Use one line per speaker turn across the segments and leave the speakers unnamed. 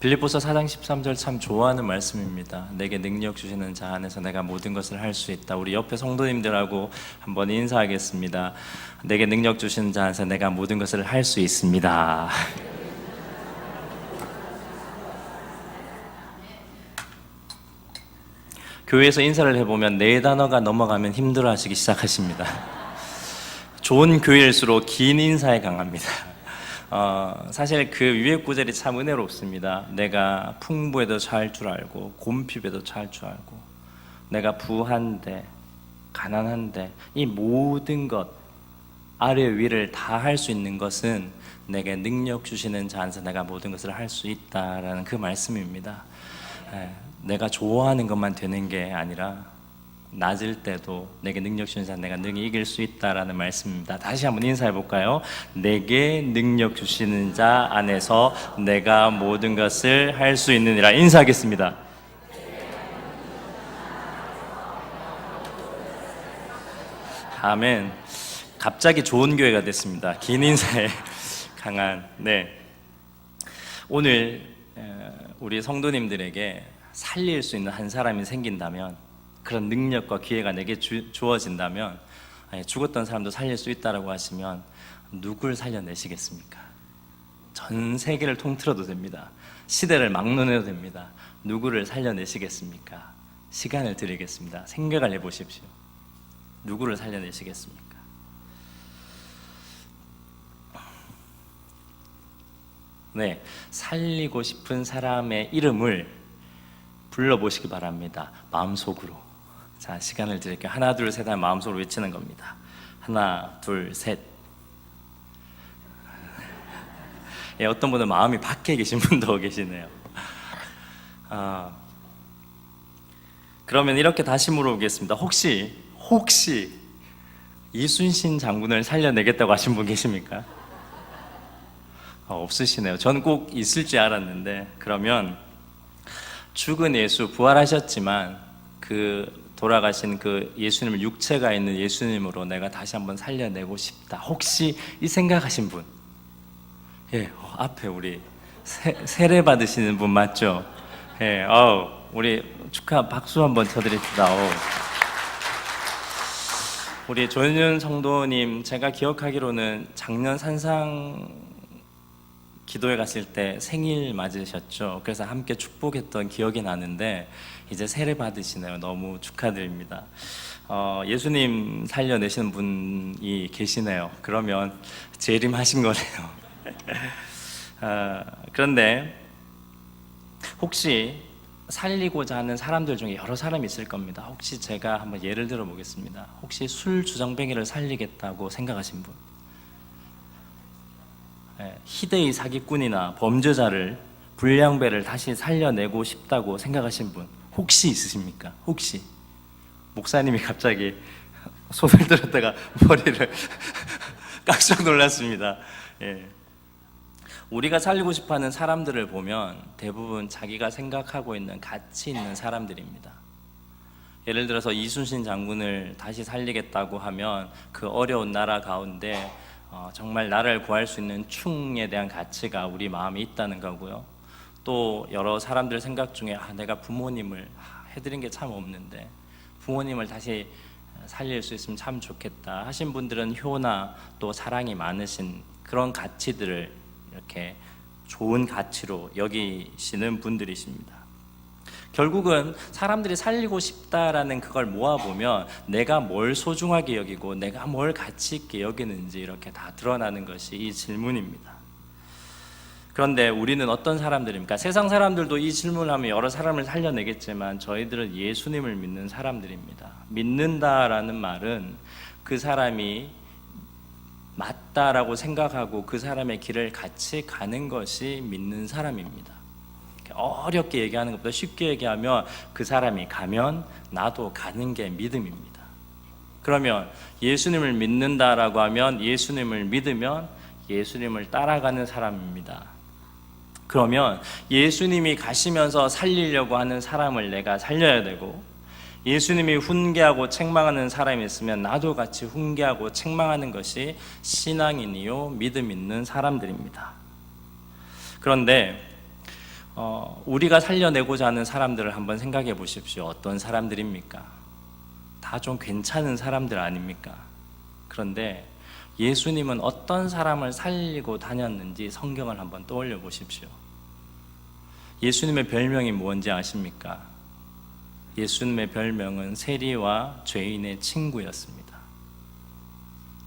빌립보서 4장 13절 참 좋아하는 말씀입니다. 내게 능력 주시는 자 안에서 내가 모든 것을 할 수 있다. 우리 옆에 성도님들하고 한번 인사하겠습니다. 내게 능력 주시는 자 안에서 내가 모든 것을 할 수 있습니다. 교회에서 인사를 해보면 네 단어가 넘어가면 힘들어하시기 시작하십니다. 좋은 교회일수록 긴 인사에 강합니다. 사실 그 위에 구절이 참 은혜롭습니다. 내가 풍부에도 처할 줄 알고 곰핍에도 처할 줄 알고 내가 부한데 가난한데 이 모든 것 아래 위를 다 할 수 있는 것은 내게 능력 주시는 자 안에서 내가 모든 것을 할 수 있다라는 그 말씀입니다. 내가 좋아하는 것만 되는 게 아니라 낮을 때도 내게 능력 주시는 자 내가 능히 이길 수 있다라는 말씀입니다. 다시 한번 인사해 볼까요? 내게 능력 주시는 자 안에서 내가 모든 것을 할 수 있느니라. 인사하겠습니다. 아멘. 갑자기 좋은 교회가 됐습니다. 긴 인사에 강한. 오늘 우리 성도님들에게 살릴 수 있는 한 사람이 생긴다면, 그런 능력과 기회가 내게 주어진다면, 죽었던 사람도 살릴 수 있다라고 하시면 누굴 살려내시겠습니까? 전 세계를 통틀어도 됩니다. 시대를 막론해도 됩니다. 누구를 살려내시겠습니까? 시간을 드리겠습니다. 생각을 해보십시오. 누구를 살려내시겠습니까? 살리고 싶은 사람의 이름을 불러보시기 바랍니다. 마음속으로. 자, 시간을 드릴게요. 하나, 둘, 셋 하면 마음속으로 외치는 겁니다. 하나, 둘, 셋. 어떤 분은 마음이 밖에 계신 분도 계시네요. 그러면 이렇게 다시 물어보겠습니다. 혹시 이순신 장군을 살려내겠다고 하신 분 계십니까? 없으시네요. 전 꼭 있을 줄 알았는데, 그러면 죽은 예수, 부활하셨지만 그 돌아가신 그 예수님을, 육체가 있는 예수님으로 내가 다시 한번 살려내고 싶다. 혹시 이 생각하신 분? 앞에 우리 세례 받으시는 분 맞죠? 우리 축하 박수 한번 쳐드립시다. 우리 조윤 성도님, 제가 기억하기로는 작년 산상 기도회 갔을 때 생일 맞으셨죠? 그래서 함께 축복했던 기억이 나는데 이제 세례 받으시네요. 너무 축하드립니다. 예수님 살려내시는 분이 계시네요. 그러면 재림하신 거네요. 그런데 혹시 살리고자 하는 사람들 중에 여러 사람이 있을 겁니다. 혹시 제가 한번 예를 들어 보겠습니다. 혹시 술 주정뱅이를 살리겠다고 생각하신 분? 희대의 사기꾼이나 범죄자를, 불량배를 다시 살려내고 싶다고 생각하신 분 혹시 있으십니까? 혹시? 목사님이 갑자기 손을 들었다가 머리를 깜짝 놀랐습니다. 우리가 살리고 싶어하는 사람들을 보면 대부분 자기가 생각하고 있는 가치 있는 사람들입니다. 예를 들어서 이순신 장군을 다시 살리겠다고 하면 그 어려운 나라 가운데 정말 나를 구할 수 있는 충에 대한 가치가 우리 마음에 있다는 거고요. 또 여러 사람들 생각 중에 내가 부모님을 해드린 게 참 없는데 부모님을 다시 살릴 수 있으면 참 좋겠다 하신 분들은 효나 또 사랑이 많으신 그런 가치들을 이렇게 좋은 가치로 여기시는 분들이십니다. 결국은 사람들이 살리고 싶다라는 그걸 모아보면 내가 뭘 소중하게 여기고 내가 뭘 가치 있게 여기는지 이렇게 다 드러나는 것이 이 질문입니다. 그런데 우리는 어떤 사람들입니까? 세상 사람들도 이 질문을 하면 여러 사람을 살려내겠지만 저희들은 예수님을 믿는 사람들입니다. 믿는다라는 말은 그 사람이 맞다라고 생각하고 그 사람의 길을 같이 가는 것이 믿는 사람입니다. 어렵게 얘기하는 것보다 쉽게 얘기하면 그 사람이 가면 나도 가는 게 믿음입니다. 그러면 예수님을 믿는다라고 하면 예수님을 믿으면 예수님을 따라가는 사람입니다. 그러면 예수님이 가시면서 살리려고 하는 사람을 내가 살려야 되고, 예수님이 훈계하고 책망하는 사람이 있으면 나도 같이 훈계하고 책망하는 것이 신앙인이요 믿음 있는 사람들입니다. 그런데 우리가 살려내고자 하는 사람들을 한번 생각해 보십시오. 어떤 사람들입니까? 다 좀 괜찮은 사람들 아닙니까? 그런데 예수님은 어떤 사람을 살리고 다녔는지 성경을 한번 떠올려 보십시오. 예수님의 별명이 뭔지 아십니까? 예수님의 별명은 세리와 죄인의 친구였습니다.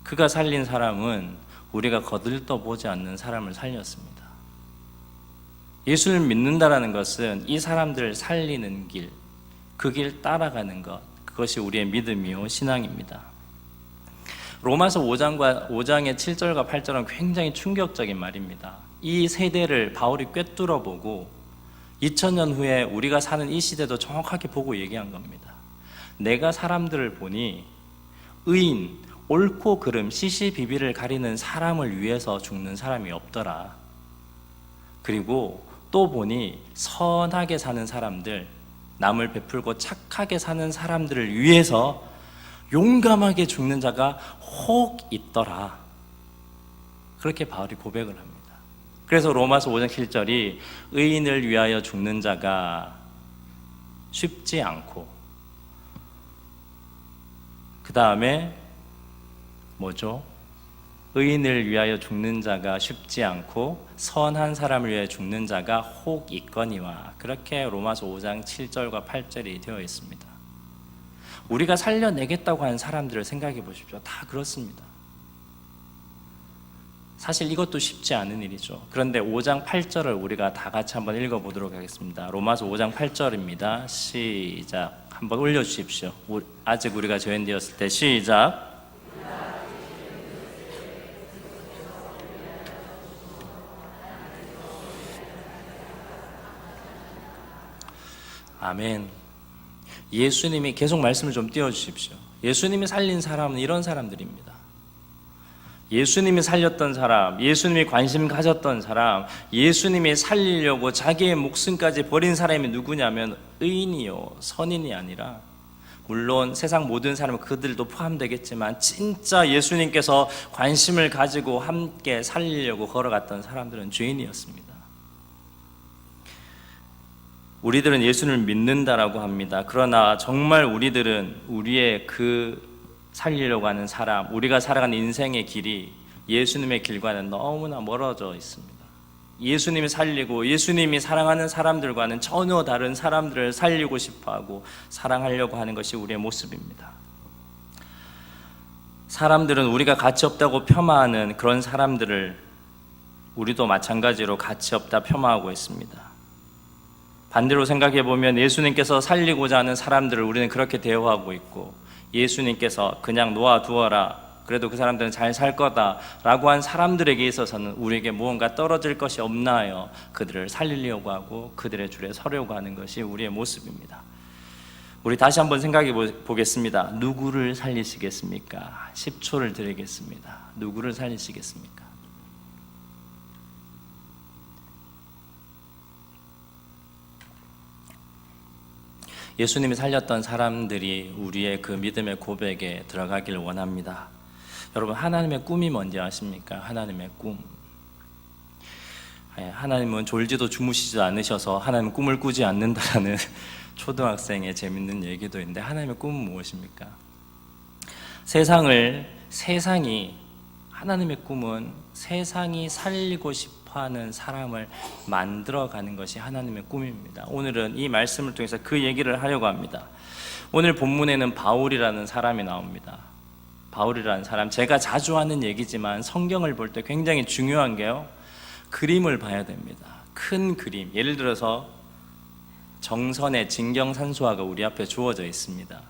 그가 살린 사람은 우리가 거들떠보지 않는 사람을 살렸습니다. 예수를 믿는다라는 것은 이 사람들을 살리는 길, 그 길 따라가는 것, 그것이 우리의 믿음이요 신앙입니다. 로마서 5장의 7절과 8절은 굉장히 충격적인 말입니다. 이 세대를 바울이 꿰뚫어 보고 2000년 후에 우리가 사는 이 시대도 정확하게 보고 얘기한 겁니다. 내가 사람들을 보니 의인, 옳고 그름, 시시비비를 가리는 사람을 위해서 죽는 사람이 없더라. 그리고 또 보니 선하게 사는 사람들, 남을 베풀고 착하게 사는 사람들을 위해서 용감하게 죽는 자가 혹 있더라. 그렇게 바울이 고백을 합니다. 그래서 로마서 5장 7절이 의인을 위하여 죽는 자가 쉽지 않고, 그 다음에 뭐죠? 의인을 위하여 죽는 자가 쉽지 않고 선한 사람을 위하여 죽는 자가 혹 있거니와, 그렇게 로마서 5장 7절과 8절이 되어 있습니다. 우리가 살려내겠다고 하는 사람들을 생각해 보십시오. 다 그렇습니다. 사실 이것도 쉽지 않은 일이죠. 그런데 5장 8절을 우리가 다 같이 한번 읽어보도록 하겠습니다. 로마서 5장 8절입니다. 시작. 한번 올려주십시오. 아직 우리가 죄인 되었을 때 시작. 아멘. 예수님이 계속 말씀을 좀 띄워주십시오. 예수님이 살린 사람은 이런 사람들입니다. 예수님이 살렸던 사람, 예수님이 관심 가졌던 사람, 예수님이 살리려고 자기의 목숨까지 버린 사람이 누구냐면 의인이요 선인이 아니라, 물론 세상 모든 사람은 그들도 포함되겠지만 진짜 예수님께서 관심을 가지고 함께 살리려고 걸어갔던 사람들은 죄인이었습니다. 우리들은 예수를 믿는다라고 합니다. 그러나 정말 우리들은 우리의 그 살리려고 하는 사람, 우리가 살아가는 인생의 길이 예수님의 길과는 너무나 멀어져 있습니다. 예수님이 살리고 예수님이 사랑하는 사람들과는 전혀 다른 사람들을 살리고 싶어하고 사랑하려고 하는 것이 우리의 모습입니다. 사람들은 우리가 가치 없다고 폄하하는 그런 사람들을 우리도 마찬가지로 가치 없다 폄하하고 있습니다. 반대로 생각해 보면 예수님께서 살리고자 하는 사람들을 우리는 그렇게 대우하고 있고, 예수님께서 그냥 놓아두어라, 그래도 그 사람들은 잘 살 거다 라고 한 사람들에게 있어서는 우리에게 무언가 떨어질 것이 없나요? 그들을 살리려고 하고 그들의 줄에 서려고 하는 것이 우리의 모습입니다. 우리 다시 한번 생각해 보겠습니다. 누구를 살리시겠습니까? 10초를 드리겠습니다. 누구를 살리시겠습니까? 예수님이 살렸던 사람들이 우리의 그 믿음의 고백에 들어가기를 원합니다. 여러분, 하나님의 꿈이 뭔지 아십니까? 하나님의 꿈. 하나님은 졸지도 주무시지도 않으셔서 하나님은 꿈을 꾸지 않는다라는 초등학생의 재밌는 얘기도 있는데, 하나님의 꿈은 무엇입니까? 하나님의 꿈은 세상이 살리고 싶어하는 사람을 만들어가는 것이 하나님의 꿈입니다. 오늘은 이 말씀을 통해서 그 얘기를 하려고 합니다. 오늘 본문에는 바울이라는 사람이 나옵니다. 바울이라는 사람, 제가 자주 하는 얘기지만 성경을 볼 때 굉장히 중요한 게요, 그림을 봐야 됩니다. 큰 그림. 예를 들어서 정선의 진경산수화가 우리 앞에 주어져 있습니다.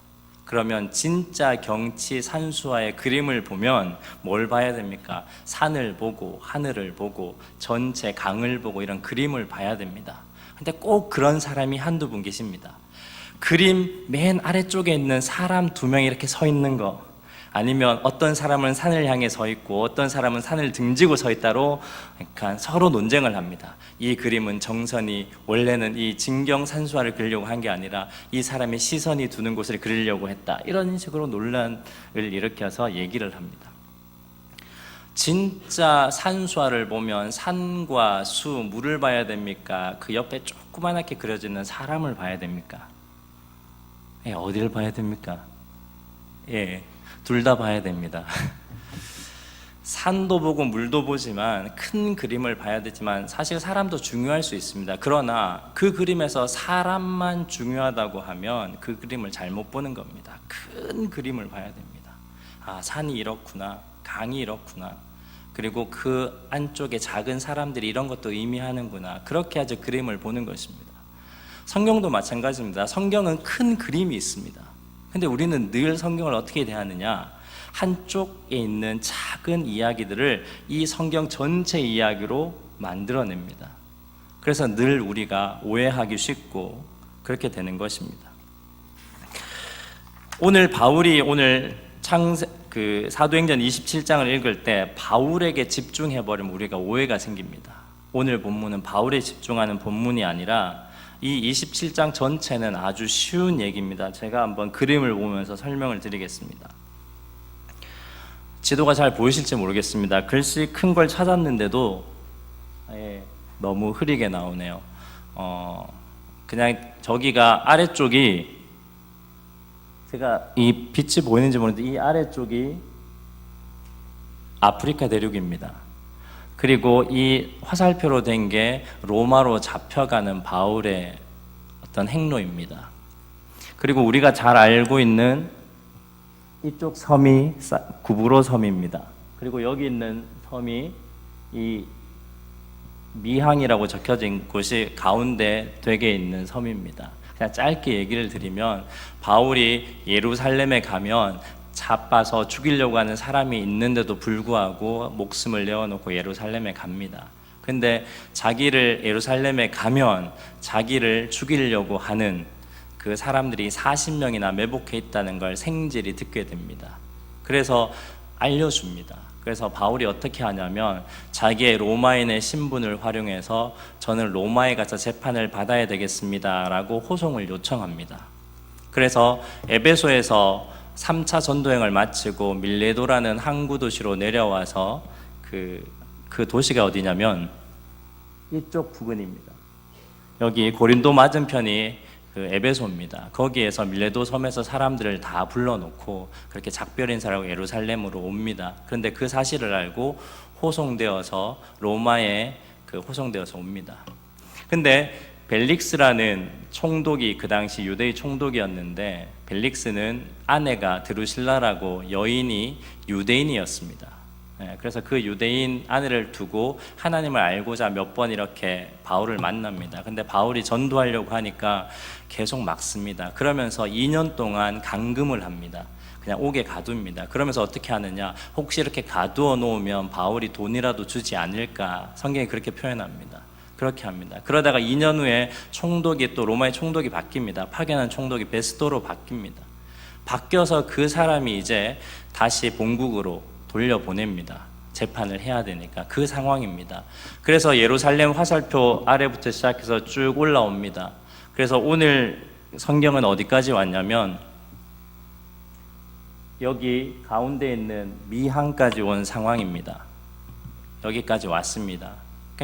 그러면 진짜 경치 산수화의 그림을 보면 뭘 봐야 됩니까? 산을 보고 하늘을 보고 전체 강을 보고 이런 그림을 봐야 됩니다. 근데 꼭 그런 사람이 한두 분 계십니다. 그림 맨 아래쪽에 있는 사람 2명이 이렇게 서 있는 거, 아니면 어떤 사람은 산을 향해 서 있고 어떤 사람은 산을 등지고 서 있다로 그러니까 서로 논쟁을 합니다. 이 그림은 정선이 원래는 이 진경산수화를 그리려고 한 게 아니라 이 사람의 시선이 두는 곳을 그리려고 했다. 이런 식으로 논란을 일으켜서 얘기를 합니다. 진짜 산수화를 보면 산과 수, 물을 봐야 됩니까? 그 옆에 조그맣게 그려지는 사람을 봐야 됩니까? 예, 어디를 봐야 됩니까? 예, 둘 다 봐야 됩니다. 산도 보고 물도 보지만 큰 그림을 봐야 되지만 사실 사람도 중요할 수 있습니다. 그러나 그 그림에서 사람만 중요하다고 하면 그 그림을 잘못 보는 겁니다. 큰 그림을 봐야 됩니다. 아, 산이 이렇구나, 강이 이렇구나, 그리고 그 안쪽에 작은 사람들이 이런 것도 의미하는구나, 그렇게 아주 그림을 보는 것입니다. 성경도 마찬가지입니다. 성경은 큰 그림이 있습니다. 근데 우리는 늘 성경을 어떻게 대하느냐, 한쪽에 있는 작은 이야기들을 이 성경 전체 이야기로 만들어냅니다. 그래서 늘 우리가 오해하기 쉽고 그렇게 되는 것입니다. 오늘 바울이 사도행전 27장을 읽을 때 바울에게 집중해버리면 우리가 오해가 생깁니다. 오늘 본문은 바울에 집중하는 본문이 아니라 이 27장 전체는 아주 쉬운 얘기입니다. 제가 한번 그림을 보면서 설명을 드리겠습니다. 지도가 잘 보이실지 모르겠습니다. 글씨 큰 걸 찾았는데도 너무 흐리게 나오네요. 그냥 저기가 아래쪽이, 제가 이 빛이 보이는지 모르는데 이 아래쪽이 아프리카 대륙입니다. 그리고 이 화살표로 된 게 로마로 잡혀가는 바울의 어떤 행로입니다. 그리고 우리가 잘 알고 있는 이쪽 섬이 구브로 섬입니다. 그리고 여기 있는 섬이 이 미항이라고 적혀진 곳이 가운데 되게 있는 섬입니다. 그냥 짧게 얘기를 드리면 바울이 예루살렘에 가면 잡아서 죽이려고 하는 사람이 있는데도 불구하고 목숨을 내어놓고 예루살렘에 갑니다. 근데 자기를 예루살렘에 가면 자기를 죽이려고 하는 그 사람들이 40명이나 매복해 있다는 걸 생질이 듣게 됩니다. 그래서 알려줍니다. 그래서 바울이 어떻게 하냐면 자기의 로마인의 신분을 활용해서 저는 로마에 가서 재판을 받아야 되겠습니다 라고 호송을 요청합니다. 그래서 에베소에서 3차 전도행을 마치고 밀레도라는 항구 도시로 내려와서 그 도시가 어디냐면 이쪽 부근입니다. 여기 고린도 맞은편이 그 에베소입니다. 거기에서 밀레도 섬에서 사람들을 다 불러놓고 그렇게 작별 인사라고 예루살렘으로 옵니다. 그런데 그 사실을 알고 호송되어서 로마에 호송되어서 옵니다. 근데 벨릭스라는 총독이 그 당시 유대의 총독이었는데 벨릭스는 아내가 드루실라라고 여인이 유대인이었습니다. 그래서 그 유대인 아내를 두고 하나님을 알고자 몇 번 이렇게 바울을 만납니다. 근데 바울이 전도하려고 하니까 계속 막습니다. 그러면서 2년 동안 감금을 합니다. 그냥 옥에 가둡니다. 그러면서 어떻게 하느냐, 혹시 이렇게 가두어 놓으면 바울이 돈이라도 주지 않을까, 성경이 그렇게 표현합니다. 그렇게 합니다. 그러다가 2년 후에 총독이 또 로마의 총독이 바뀝니다. 파견한 총독이 베스도로 바뀝니다. 바뀌어서 그 사람이 이제 다시 본국으로 돌려보냅니다. 재판을 해야 되니까. 그 상황입니다. 그래서 예루살렘 화살표 아래부터 시작해서 쭉 올라옵니다. 그래서 오늘 성경은 어디까지 왔냐면 여기 가운데 있는 미항까지 온 상황입니다. 여기까지 왔습니다.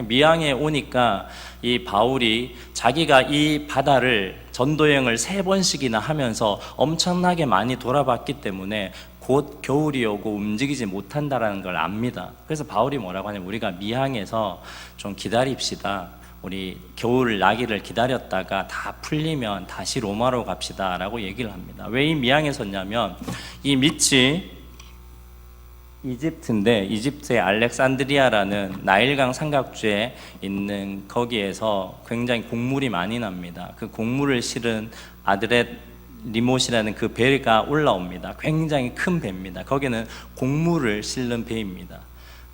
미항에 오니까 이 바울이 자기가 이 바다를 전도여행을 3번씩이나 하면서 엄청나게 많이 돌아봤기 때문에 곧 겨울이 오고 움직이지 못한다라는 걸 압니다. 그래서 바울이 뭐라고 하냐면 우리가 미항에서 좀 기다립시다. 우리 겨울 나기를 기다렸다가 다 풀리면 다시 로마로 갑시다 라고 얘기를 합니다. 왜 이 미항에 섰냐면 이 밑이 이집트인데 이집트의 알렉산드리아라는 나일강 삼각주에 있는 거기에서 굉장히 곡물이 많이 납니다. 그 곡물을 실은 아드렛 리못이라는 그 배가 올라옵니다. 굉장히 큰 배입니다. 거기는 곡물을 실는 배입니다.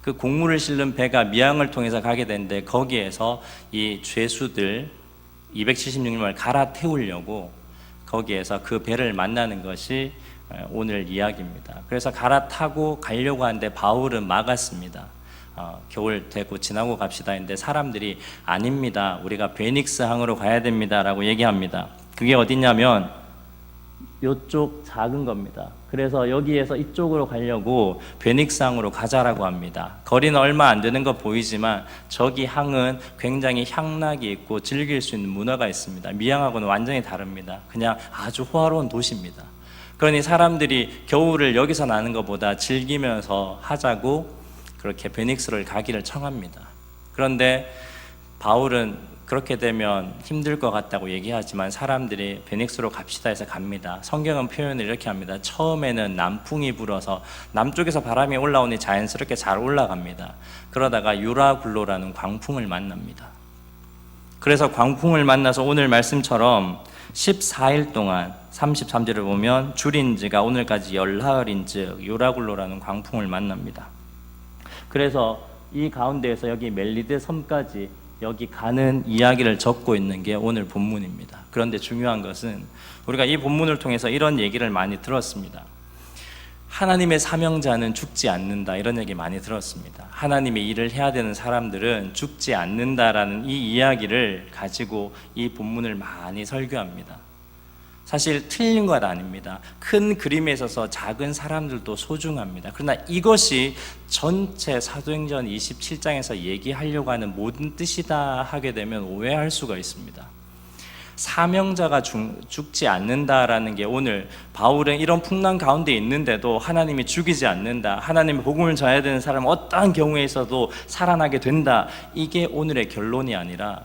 그 곡물을 실는 배가 미항을 통해서 가게 되는데 거기에서 이 죄수들 276명을 갈아태우려고 거기에서 그 배를 만나는 것이 오늘 이야기입니다. 그래서 갈아타고 가려고 하는데 바울은 막았습니다. 겨울 되고 지나고 갑시다 했는데 사람들이 아닙니다. 우리가 베닉스 항으로 가야 됩니다 라고 얘기합니다. 그게 어디냐면 요쪽 작은 겁니다. 그래서 여기에서 이쪽으로 가려고 베닉상으로 가자라고 합니다. 거리는 얼마 안 되는 거 보이지만 저기 항은 굉장히 향락이 있고 즐길 수 있는 문화가 있습니다. 미양하고는 완전히 다릅니다. 그냥 아주 호화로운 도시입니다. 그러니 사람들이 겨울을 여기서 나는 것보다 즐기면서 하자고 그렇게 베닉스를 가기를 청합니다. 그런데 바울은 그렇게 되면 힘들 것 같다고 얘기하지만 사람들이 베닉스로 갑시다 해서 갑니다. 성경은 표현을 이렇게 합니다. 처음에는 남풍이 불어서 남쪽에서 바람이 올라오니 자연스럽게 잘 올라갑니다. 그러다가 유라굴로라는 광풍을 만납니다. 그래서 광풍을 만나서 오늘 말씀처럼 14일 동안 33절을 보면 줄인지가 오늘까지 열하을인즉 유라굴로라는 광풍을 만납니다. 그래서 이 가운데에서 여기 멜리데 섬까지 여기 가는 이야기를 적고 있는 게 오늘 본문입니다. 그런데 중요한 것은 우리가 이 본문을 통해서 이런 얘기를 많이 들었습니다. 하나님의 사명자는 죽지 않는다, 이런 얘기 많이 들었습니다. 하나님의 일을 해야 되는 사람들은 죽지 않는다라는 이 이야기를 가지고 이 본문을 많이 설교합니다. 사실 틀린 것 아닙니다. 큰 그림에 있어서 작은 사람들도 소중합니다. 그러나 이것이 전체 사도행전 27장에서 얘기하려고 하는 모든 뜻이다 하게 되면 오해할 수가 있습니다. 사명자가 죽지 않는다라는 게 오늘 바울은 이런 풍랑 가운데 있는데도 하나님이 죽이지 않는다, 하나님의 복음을 전해야 되는 사람은 어떠한 경우에 있어도 살아나게 된다, 이게 오늘의 결론이 아니라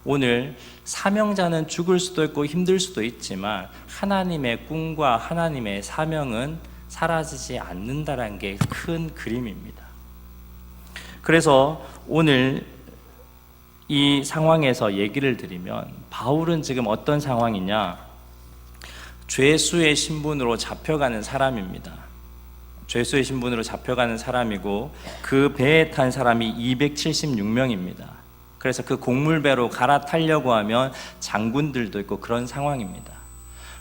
오늘 사명자는 죽을 수도 있고 힘들 수도 있지만 하나님의 꿈과 하나님의 사명은 사라지지 않는다는 게 큰 그림입니다. 그래서 오늘 이 상황에서 얘기를 드리면 바울은 지금 어떤 상황이냐? 죄수의 신분으로 잡혀가는 사람입니다. 죄수의 신분으로 잡혀가는 사람이고 그 배에 탄 사람이 276명입니다. 그래서 그 곡물배로 갈아타려고 하면 장군들도 있고 그런 상황입니다.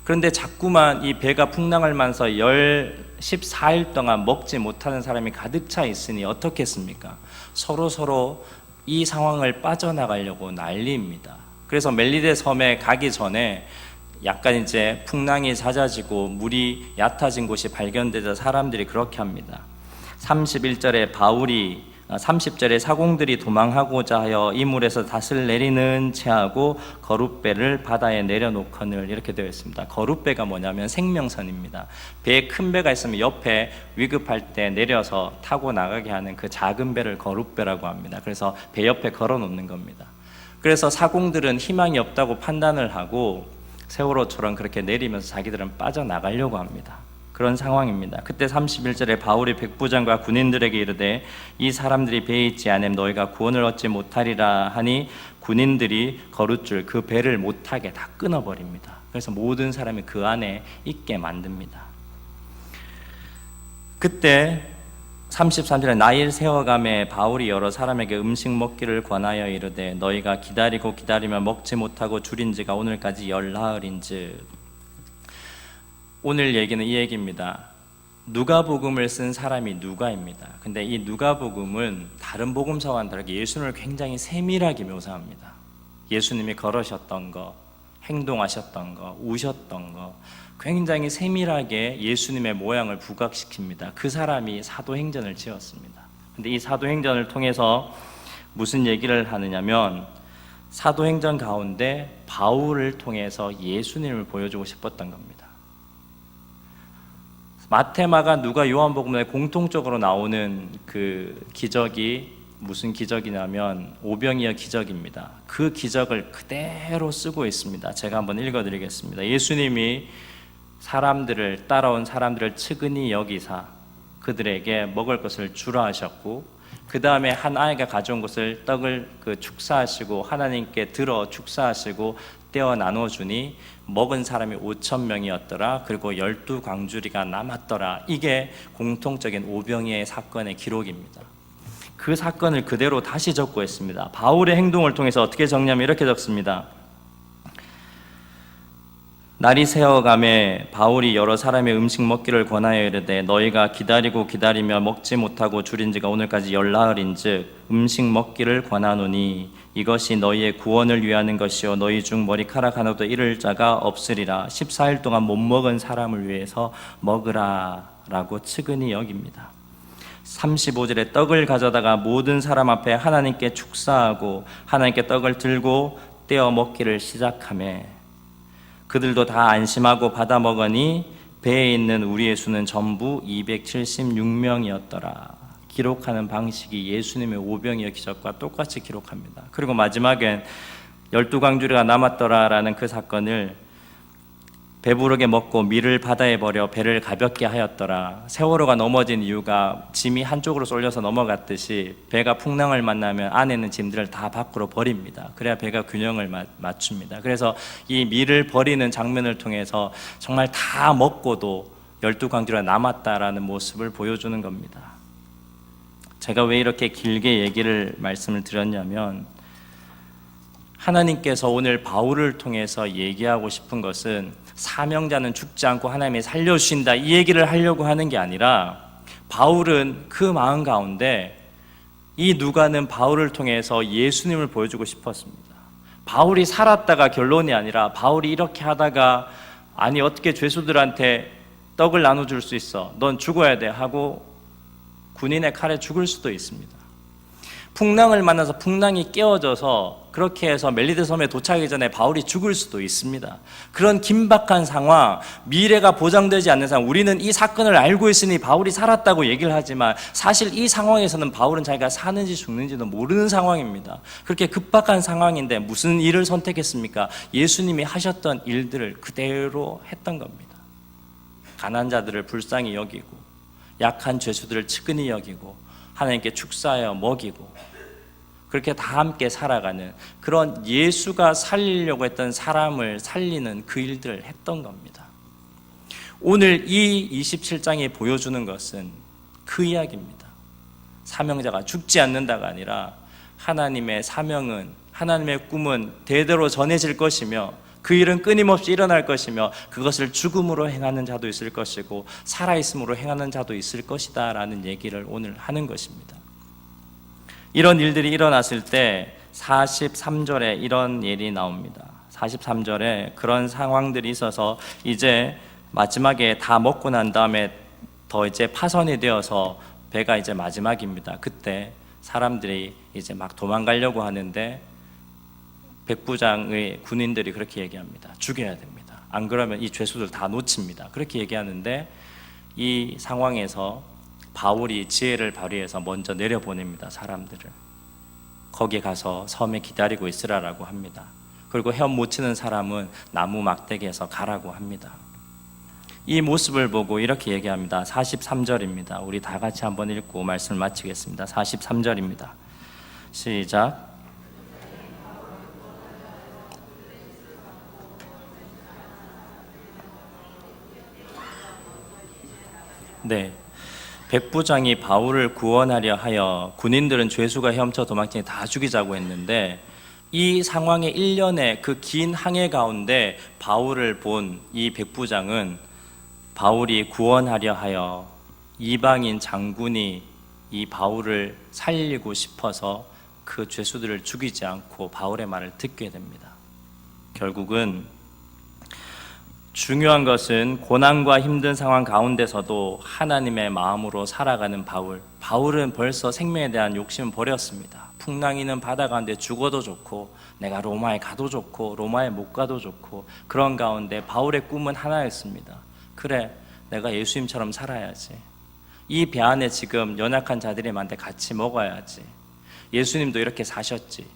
그런데 자꾸만 이 배가 풍랑을 만서 14일 동안 먹지 못하는 사람이 가득 차 있으니 어떻겠습니까? 서로 이 상황을 빠져나가려고 난리입니다. 그래서 멜리데 섬에 가기 전에 약간 이제 풍랑이 잦아지고 물이 얕아진 곳이 발견되자 사람들이 그렇게 합니다. 31절에 30절에 사공들이 도망하고자 하여 이 물에서 닷을 내리는 채하고 거룻배를 바다에 내려놓거늘, 이렇게 되어 있습니다. 거룻배가 뭐냐면 생명선입니다. 배에 큰 배가 있으면 옆에 위급할 때 내려서 타고 나가게 하는 그 작은 배를 거룻배라고 합니다. 그래서 배 옆에 걸어 놓는 겁니다. 그래서 사공들은 희망이 없다고 판단을 하고 세월호처럼 그렇게 내리면서 자기들은 빠져나가려고 합니다. 그런 상황입니다. 그때 31절에 바울이 백부장과 군인들에게 이르되 이 사람들이 배에 있지 않으면 너희가 구원을 얻지 못하리라 하니 군인들이 거룻줄 그 배를 못하게 다 끊어버립니다. 그래서 모든 사람이 그 안에 있게 만듭니다. 그때 33절에 나일 세어감에 바울이 여러 사람에게 음식 먹기를 권하여 이르되 너희가 기다리고 기다리면 먹지 못하고 줄인 지가 오늘까지 열나흘인즉. 오늘 얘기는 이 얘기입니다. 누가복음을 쓴 사람이 누가입니다. 근데 이 누가복음은 다른 복음서와는 다르게 예수님을 굉장히 세밀하게 묘사합니다. 예수님이 걸으셨던 거, 행동하셨던 거, 우셨던 거 굉장히 세밀하게 예수님의 모양을 부각시킵니다. 그 사람이 사도행전을 지었습니다. 근데 이 사도행전을 통해서 무슨 얘기를 하느냐면 사도행전 가운데 바울을 통해서 예수님을 보여주고 싶었던 겁니다. 마태, 마가, 누가, 요한복음에 공통적으로 나오는 그 기적이 무슨 기적이냐면 오병이어 기적입니다. 그 기적을 그대로 쓰고 있습니다. 제가 한번 읽어드리겠습니다. 예수님이 따라온 사람들을 측은히 여기사 그들에게 먹을 것을 주라 하셨고, 그 다음에 한 아이가 가져온 것을 떡을 축사하시고 하나님께 들어 축사하시고 떼어 나눠주니 먹은 사람이 5,000명이었더라. 그리고 12광주리가 남았더라. 이게 공통적인 오병이어의 사건의 기록입니다. 그 사건을 그대로 다시 적고 있습니다. 바울의 행동을 통해서 어떻게 적냐면 이렇게 적습니다. 날이 새어가매 바울이 여러 사람의 음식 먹기를 권하여 이르되 너희가 기다리고 기다리며 먹지 못하고 줄인 지가 오늘까지 열나흘인즉 음식 먹기를 권하노니 이것이 너희의 구원을 위하는 것이요 너희 중 머리카락 하나도 잃을 자가 없으리라. 14일 동안 못 먹은 사람을 위해서 먹으라 라고 측은히 여깁니다. 35절에 떡을 가져다가 모든 사람 앞에 하나님께 축사하고 하나님께 떡을 들고 떼어 먹기를 시작하매 그들도 다 안심하고 받아 먹으니 배에 있는 우리의 수는 전부 276명이었더라. 기록하는 방식이 예수님의 오병이어 기적과 똑같이 기록합니다. 그리고 마지막엔 12광주리가 남았더라라는 그 사건을 배부르게 먹고 밀을 바다에 버려 배를 가볍게 하였더라. 세월호가 넘어진 이유가 짐이 한쪽으로 쏠려서 넘어갔듯이 배가 풍랑을 만나면 안에 있는 짐들을 다 밖으로 버립니다. 그래야 배가 균형을 맞춥니다. 그래서 이 밀을 버리는 장면을 통해서 정말 다 먹고도 12광주리가 남았다라는 모습을 보여주는 겁니다. 제가 왜 이렇게 길게 말씀을 드렸냐면 하나님께서 오늘 바울을 통해서 얘기하고 싶은 것은 사명자는 죽지 않고 하나님이 살려주신다 이 얘기를 하려고 하는 게 아니라 바울은 그 마음 가운데 이 누가는 바울을 통해서 예수님을 보여주고 싶었습니다. 바울이 살았다가 결론이 아니라 바울이 이렇게 하다가 아니 어떻게 죄수들한테 떡을 나눠줄 수 있어? 넌 죽어야 돼 하고 군인의 칼에 죽을 수도 있습니다. 풍랑을 만나서 풍랑이 깨어져서 그렇게 해서 멜리데 섬에 도착하기 전에 바울이 죽을 수도 있습니다. 그런 긴박한 상황, 미래가 보장되지 않는 상황, 우리는 이 사건을 알고 있으니 바울이 살았다고 얘기를 하지만 사실 이 상황에서는 바울은 자기가 사는지 죽는지도 모르는 상황입니다. 그렇게 급박한 상황인데 무슨 일을 선택했습니까? 예수님이 하셨던 일들을 그대로 했던 겁니다. 가난한 자들을 불쌍히 여기고 약한 죄수들을 측은히 여기고 하나님께 축사하여 먹이고 그렇게 다 함께 살아가는 그런 예수가 살리려고 했던 사람을 살리는 그 일들을 했던 겁니다. 오늘 이 27장이 보여주는 것은 그 이야기입니다. 사명자가 죽지 않는다가 아니라 하나님의 사명은 하나님의 꿈은 대대로 전해질 것이며 그 일은 끊임없이 일어날 것이며 그것을 죽음으로 행하는 자도 있을 것이고 살아있음으로 행하는 자도 있을 것이다 라는 얘기를 오늘 하는 것입니다. 이런 일들이 일어났을 때 43절에 이런 일이 나옵니다. 43절에 그런 상황들이 있어서 이제 마지막에 다 먹고 난 다음에 더 이제 파선이 되어서 배가 이제 마지막입니다. 그때 사람들이 이제 막 도망가려고 하는데 백부장의 군인들이 그렇게 얘기합니다. 죽여야 됩니다. 안 그러면 이 죄수들 다 놓칩니다. 그렇게 얘기하는데 이 상황에서 바울이 지혜를 발휘해서 먼저 내려보냅니다. 사람들을 거기에 가서 섬에 기다리고 있으라라고 합니다. 그리고 헤엄 못 치는 사람은 나무 막대기에서 가라고 합니다. 이 모습을 보고 이렇게 얘기합니다. 43절입니다. 우리 다 같이 한번 읽고 말씀을 마치겠습니다. 43절입니다. 시작. 네, 백부장이 바울을 구원하려 하여 군인들은 죄수가 헤엄쳐 도망치니 다 죽이자고 했는데 이 상황의 일련의 그 긴 항해 가운데 바울을 본 이 백부장은 바울이 구원하려 하여 이방인 장군이 이 바울을 살리고 싶어서 그 죄수들을 죽이지 않고 바울의 말을 듣게 됩니다. 결국은 중요한 것은 고난과 힘든 상황 가운데서도 하나님의 마음으로 살아가는 바울은 벌써 생명에 대한 욕심은 버렸습니다. 풍랑이는 바다 가운데 죽어도 좋고 내가 로마에 가도 좋고 로마에 못 가도 좋고 그런 가운데 바울의 꿈은 하나였습니다. 그래, 내가 예수님처럼 살아야지. 이 배 안에 지금 연약한 자들이 많은데 같이 먹어야지. 예수님도 이렇게 사셨지.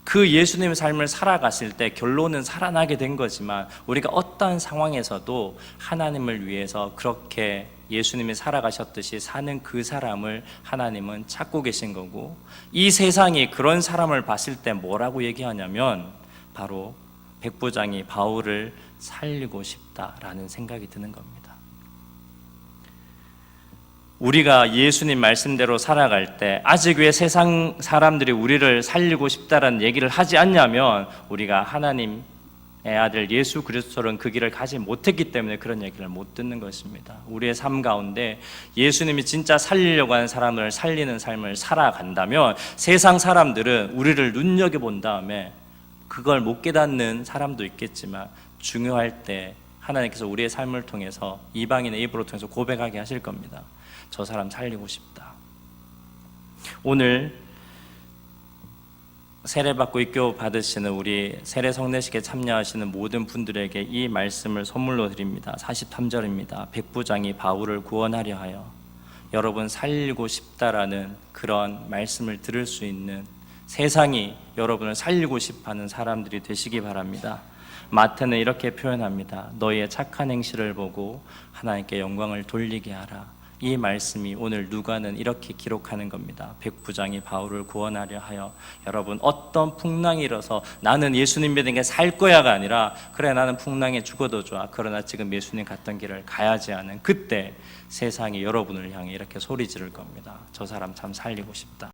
그 예수님의 삶을 살아갔을 때 결론은 살아나게 된 거지만 우리가 어떠한 상황에서도 하나님을 위해서 그렇게 예수님이 살아가셨듯이 사는 그 사람을 하나님은 찾고 계신 거고 이 세상이 그런 사람을 봤을 때 뭐라고 얘기하냐면 바로 백부장이 바울을 살리고 싶다라는 생각이 드는 겁니다. 우리가 예수님 말씀대로 살아갈 때 아직 왜 세상 사람들이 우리를 살리고 싶다라는 얘기를 하지 않냐면 우리가 하나님 아들 예수 그리스도는 그 길을 가지 못했기 때문에 그런 얘기를 못 듣는 것입니다. 우리의 삶 가운데 예수님이 진짜 살리려고 하는 사람을 살리는 삶을 살아간다면 세상 사람들은 우리를 눈여겨본 다음에 그걸 못 깨닫는 사람도 있겠지만 중요할 때 하나님께서 우리의 삶을 통해서 이방인의 입으로 통해서 고백하게 하실 겁니다. 저 사람 살리고 싶다. 오늘 세례받고 입교 받으시는 우리 세례 성례식에 참여하시는 모든 분들에게 이 말씀을 선물로 드립니다. 43절입니다. 백부장이 바울을 구원하려 하여 여러분 살리고 싶다라는 그런 말씀을 들을 수 있는 세상이 여러분을 살리고 싶어하는 사람들이 되시기 바랍니다. 마태는 이렇게 표현합니다. 너희의 착한 행실을 보고 하나님께 영광을 돌리게 하라. 이 말씀이 오늘 누가는 이렇게 기록하는 겁니다. 백부장이 바울을 구원하려 하여 여러분 어떤 풍랑이 일어서 나는 예수님 믿는 게 살 거야가 아니라 그래 나는 풍랑에 죽어도 좋아 그러나 지금 예수님 갔던 길을 가야지 하는 그때 세상이 여러분을 향해 이렇게 소리 지를 겁니다. 저 사람 참 살리고 싶다.